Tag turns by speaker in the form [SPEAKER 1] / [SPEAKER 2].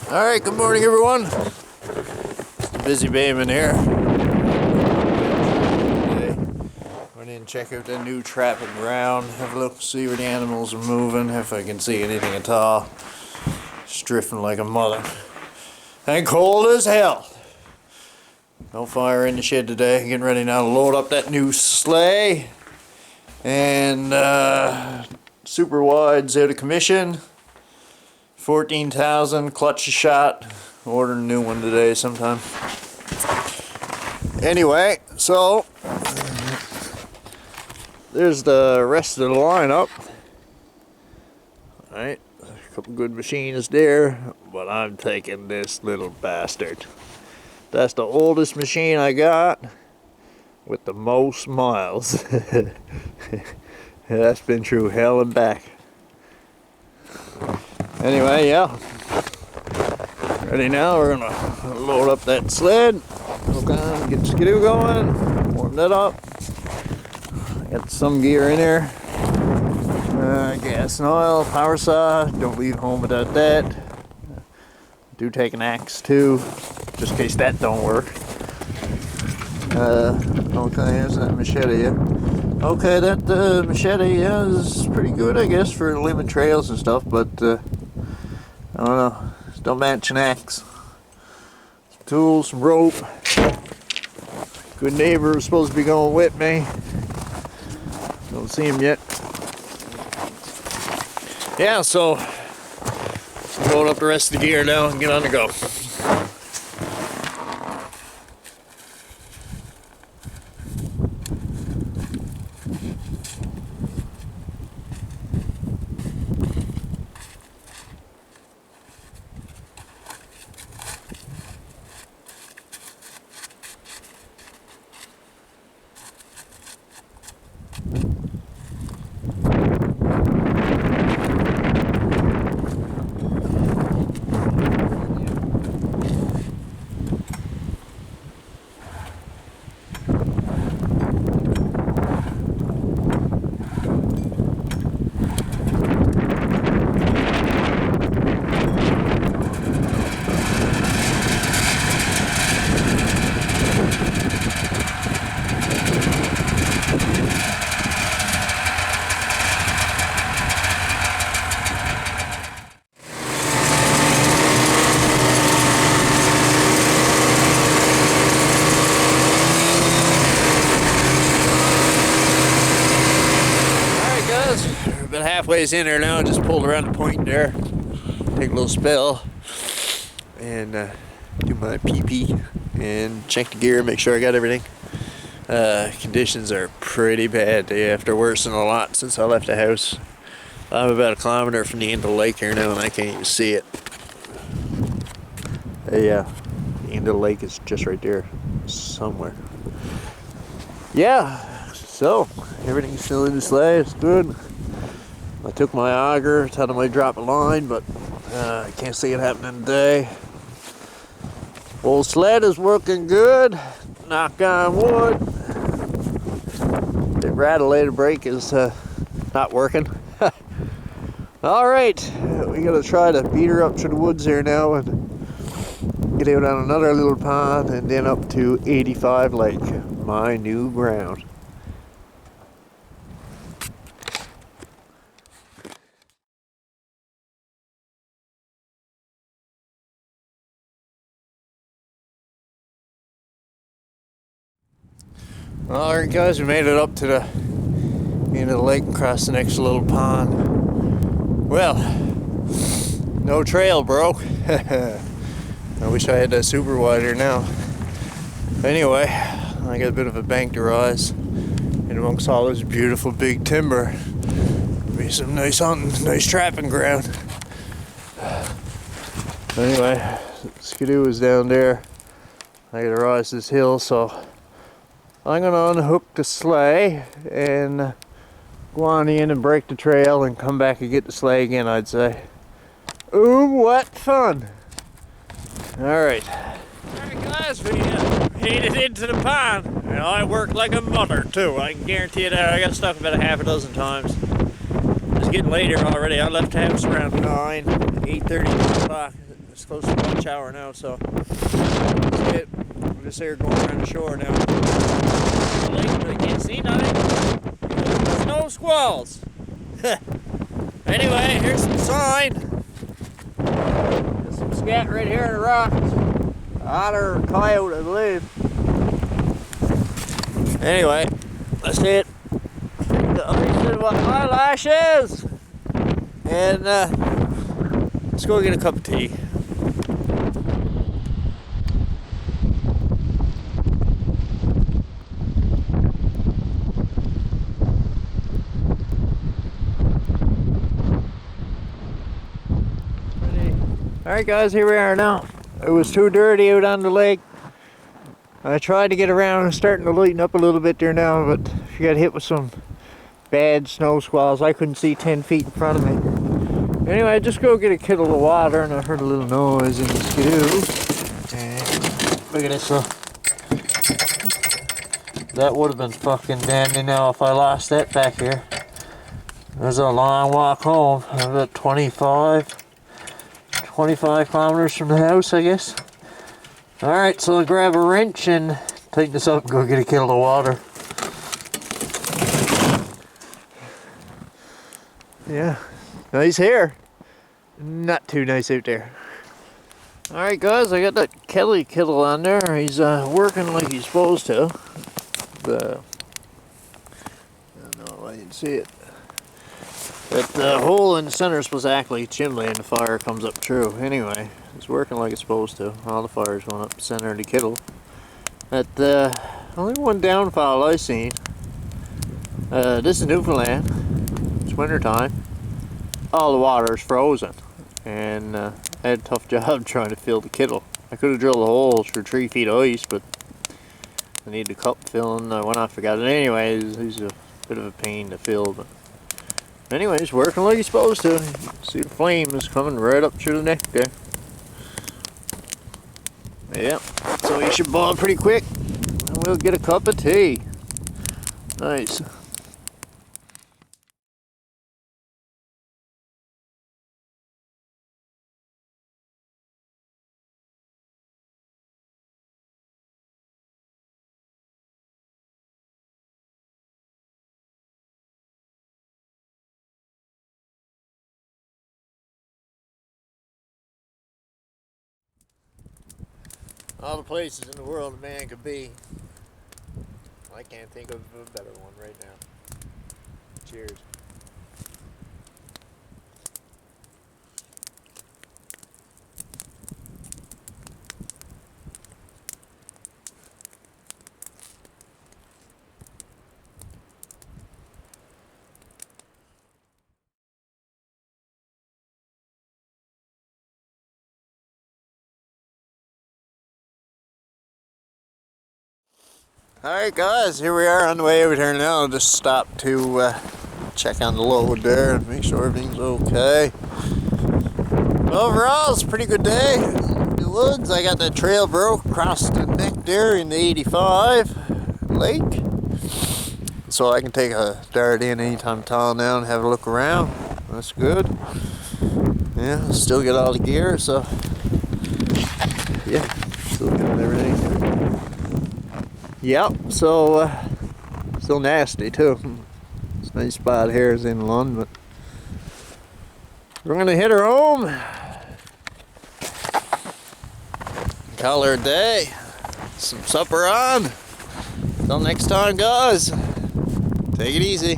[SPEAKER 1] Alright, good morning everyone. Just a busy bayman here. Went in and check out that new trapping ground. Have a look, see where the animals are moving, if I can see anything at all. It's drifting like a mother. And cold as hell. No fire in the shed today. Getting ready now to load up that new sleigh. And super wide's out of commission. 14,000, clutch a shot. Ordering a new one today sometime. Anyway, so there's the rest of the lineup. Alright, a couple good machines there, but I'm taking this little bastard. That's the oldest machine I got with the most miles. That's been through hell and back. Anyway, yeah. Ready now, we're gonna load up that sled. Okay, get the skidoo going, warm that up. Got some gear in there. Gas and oil, power saw, don't leave home without that. Do take an axe too, just in case that don't work. Okay, here's that machete. Okay, that machete is pretty good, I guess, for limit trails and stuff, but I don't know, don't match an axe. Some tools, some rope. Good neighbor was supposed to be going with me. Don't see him yet. Yeah, so load up the rest of the gear now and get on the go. About halfway in there now, just pulled around the point there, take a little spell, and do my pee-pee, and check the gear, make sure I got everything. Conditions are pretty bad. They have to worsen a lot since I left the house. I'm about 1 kilometer from the end of the lake here now, and I can't even see it. Yeah, the end of the lake is just right there, somewhere. Yeah, so everything's still in the sleigh, it's good. I took my auger, thought I might drop a line, but I can't see it happening today. Old sled is working good, knock on wood. The radiator brake is not working. Alright, we gotta try to beat her up to the woods here now and get out on another little pond and then up to 85 Lake, my new ground. Alright guys, we made it up to the end of the lake and crossed the next little pond. Well, no trail, bro. I wish I had that super wider now. Anyway, I got a bit of a bank to rise. And amongst all this beautiful big timber, be some nice hunting, nice trapping ground. Anyway, skidoo is down there. I gotta rise this hill, so I'm gonna unhook the sleigh and go on in and break the trail and come back and get the sleigh again, I'd say. Ooh, what fun! Alright. Alright guys, we made it into the pond. And I worked like a mother too, I can guarantee you that. I got stuck about 6 times. It's getting later already. I left the house around 9, 8:30, 9 o'clock. It's close to lunch hour now, so that's it. I'm just here going around the shore now. The lake, but I can't see nothing. There's no squalls. Anyway, here's some sign. There's some scat right here in the rocks. Otter or coyote, I believe. Anyway, that's it. This is what my lash is. And let's go get a cup of tea. Alright guys, here we are now. It was too dirty out on the lake. I tried to get around and starting to lighten up a little bit there now, but she got hit with some bad snow squalls. I couldn't see 10 feet in front of me. Anyway, I just go get a kettle of water and I heard a little noise in the skidoo. And look at this. That would have been fucking dandy now if I lost that back here. There's a long walk home. About 25 kilometers from the house, I guess. Alright, so I'll grab a wrench and tighten this up and go get a kettle of water. Yeah, nice hair. Not too nice out there. Alright guys, I got that Kelly kettle on there. He's working like he's supposed to. I don't know if I can see it. But the hole in the center is supposed to act like a chimney and the fire comes up through. Anyway, it's working like it's supposed to. All the fire's going up the center of the kettle. But only one downfall I've seen. This is Newfoundland. It's winter time. All the water is frozen. And I had a tough job trying to fill the kettle. I could have drilled a hole through 3 feet of ice, but I needed a cup filling. I went off, forgot it. Anyway, it was a bit of a pain to fill. But anyway, it's working like it's supposed to. See the flame is coming right up through the neck there. Yeah, so you should boil pretty quick and we'll get a cup of tea. Nice. All the places in the world a man could be. I can't think of a better one right now. Cheers. Alright guys, here we are on the way over here now. I'll just stop to check on the load there and make sure everything's okay. Overall, it's a pretty good day in the woods. I got that trail broke across the neck there in the 85 lake. So I can take a dart in anytime I'm tall now and have a look around. That's good. Yeah, still get all the gear, so yeah, still got everything. Yep, so still nasty too. It's a nice spot here is in Lund, but we're gonna hit her home. Call her a day. Some supper on. Till next time guys. Take it easy.